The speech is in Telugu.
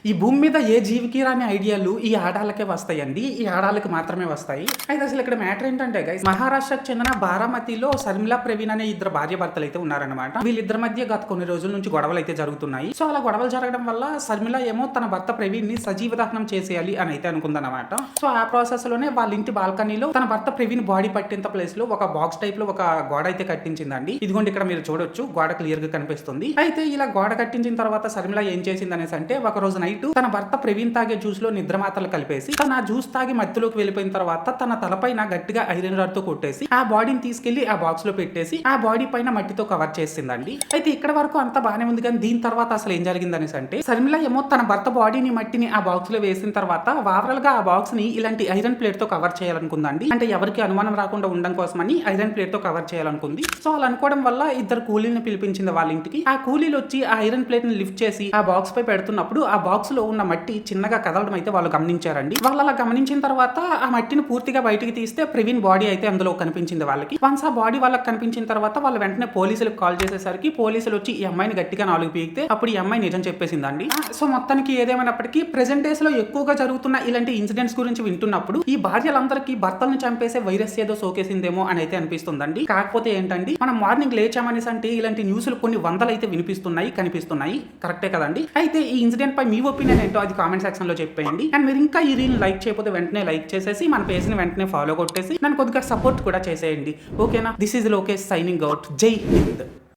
ఈ భూమి మీద ఏ జీవికి రాని ఐడియాలు ఈ ఆడాలకే వస్తాయండి. ఈ ఆడాలకు మాత్రమే వస్తాయి. అయితే అసలు ఇక్కడ మ్యాటర్ ఏంటంటే గైస్, మహారాష్ట్రకు చెందిన బారామతిలో శర్మిలా ప్రవీణ్ అనే ఇద్దరు భార్యాభర్తలు అయితే ఉన్నారనమాట. వీళ్ళిద్దరి మధ్య గత కొన్ని రోజుల నుంచి గొడవలు అయితే జరుగుతున్నాయి. సో అలా గొడవలు జరగడం వల్ల శర్మిల ఏమో తన భర్త ప్రవీణ్ ని సజీవ దహనం చేసేయాలి అని అయితే అనుకుందనమాట. సో ఆ ప్రాసెస్ లోనే వాళ్ళ ఇంటి బాల్కనీలో తన భర్త ప్రవీణ్ బాడీ పట్టేంత ప్లేస్ లో ఒక బాక్స్ టైప్ లో ఒక గోడ అయితే కట్టించిందండి. ఇదిగోండి ఇక్కడ మీరు చూడొచ్చు, గోడ క్లియర్ గా కనిపిస్తుంది. అయితే ఇలా గోడ కట్టించిన తర్వాత శర్మిల ఏం చేసింది అనేసి అంటే, ఒక రోజు నైట్ తన భర్త ప్రవీణ్ తాగే జ్యూస్ లో నిద్ర మాత్రలు కలిపేసి తన జ్యూస్ తాగి మధ్యలోకి వెళ్ళిపోయిన తర్వాత తన తలపైన గట్టిగా ఐరన్ రాడ్ తో కొట్టేసి ఆ బాడీని తీసుకెళ్లి ఆ బాక్స్ లో పెట్టేసి ఆ బాడీ పైన మట్టితో కవర్ చేసిందండి. అయితే ఇక్కడ వరకు అంతా బానే ఉంది, కానీ దీని తర్వాత అసలు ఏం జరిగింది అనేసి అంటే, శర్మిల ఏమో తన భర్త బాడీని మట్టిని ఆ బాక్స్ లో వేసిన తర్వాత ఓవరాల్ గా ఆ బాక్స్ ని ఇలాంటి ఐరన్ ప్లేట్ తో కవర్ చేయాలనుకుందండి. అంటే ఎవరికి అనుమానం రాకుండా ఉండడం కోసమని ఐరన్ ప్లేట్ తో కవర్ చేయాలనుకుంది. సో అలా అనుకోవడం వల్ల ఇద్దరు కూలీని పిలిపించింది వాళ్ళ ఇంటికి. ఆ కూలీలు వచ్చి ఆ ఐరన్ ప్లేట్ ని లిఫ్ట్ చేసి ఆ బాక్స్ పై పెడుతున్నప్పుడు ఆ బాక్స్ లో ఉన్న మట్టి చిన్నగా కదలడం అయితే వాళ్ళు గమనించారండి. వాళ్ళు అలా గమనించిన తర్వాత ఆ మట్టిని పూర్తిగా బయటికి తీస్తే ప్రవీణ్ బాడీ అయితే అందులో కనిపించింది వాళ్ళకి. వన్స్ ఆ బాడీ వాళ్ళకి కనిపించిన తర్వాత వాళ్ళు వెంటనే పోలీసులకు కాల్ చేసేసరికి పోలీసులు వచ్చి ఈ అమ్మాయిని గట్టిగా 4 పీకితే అప్పుడు ఈ అమ్మాయి నిజం చెప్పేసిందండి. సో మొత్తానికి ఏదేమైనప్పటికీ ప్రెజెంట్ డేస్ లో ఎక్కువగా జరుగుతున్న ఇలాంటి ఇన్సిడెంట్స్ గురించి వింటున్నప్పుడు ఈ భార్యలందరికీ భర్తలను చంపేసే వైరస్ ఏదో సోకేసిందేమో అని అయితే అనిపిస్తుందండి. కాకపోతే ఏంటండి, మనం మార్నింగ్ లేచామనేసి అంటే ఇలాంటి న్యూస్లు కొన్ని వందలు అయితే వినిపిస్తున్నాయి, కనిపిస్తున్నాయి. కరెక్టే కదండి. అయితే ఈ ఇన్సిడెంట్ పై మీ ఒపీనియన్ ఏంటో అది కామెంట్ సెక్షన్ లో చెప్పేయండి. అండ్ మీరు ఇంకా ఈ రీల్ లైక్ చేయకపోతే వెంటనే లైక్ చేసేసి మన పేజ్ ని వెంటనే ఫాలో కొట్టేసి నన్ను కొద్దిగా సపోర్ట్ కూడా చేసేయండి. ఓకేనా? This is Lokesh signing out. జై హింద్.